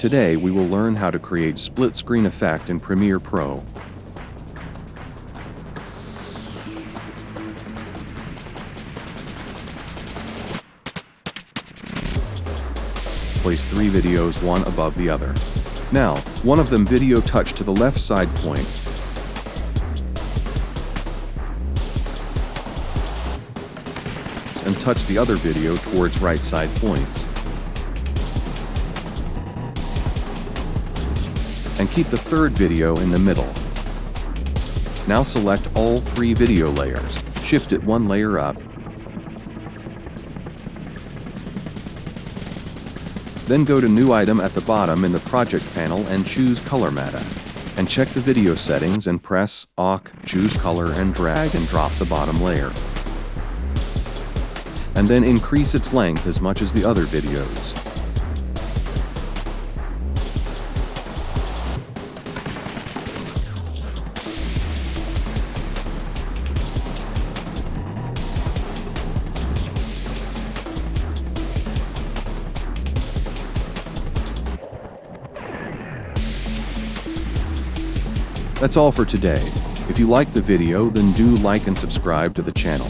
Today we will learn how to create split screen effect in Premiere Pro. Place 3 videos one above the other. Now, one of them video touch to the left side point. And touch the other video towards right side points. And keep the third video in the middle. Now select all 3 video layers. Shift it 1 layer up. Then go to New Item at the bottom in the Project panel and choose Color Matte. And check the video settings and press OK, choose Color and drag and drop the bottom layer. And then increase its length as much as the other videos. That's all for today. If you liked the video, then do like and subscribe to the channel.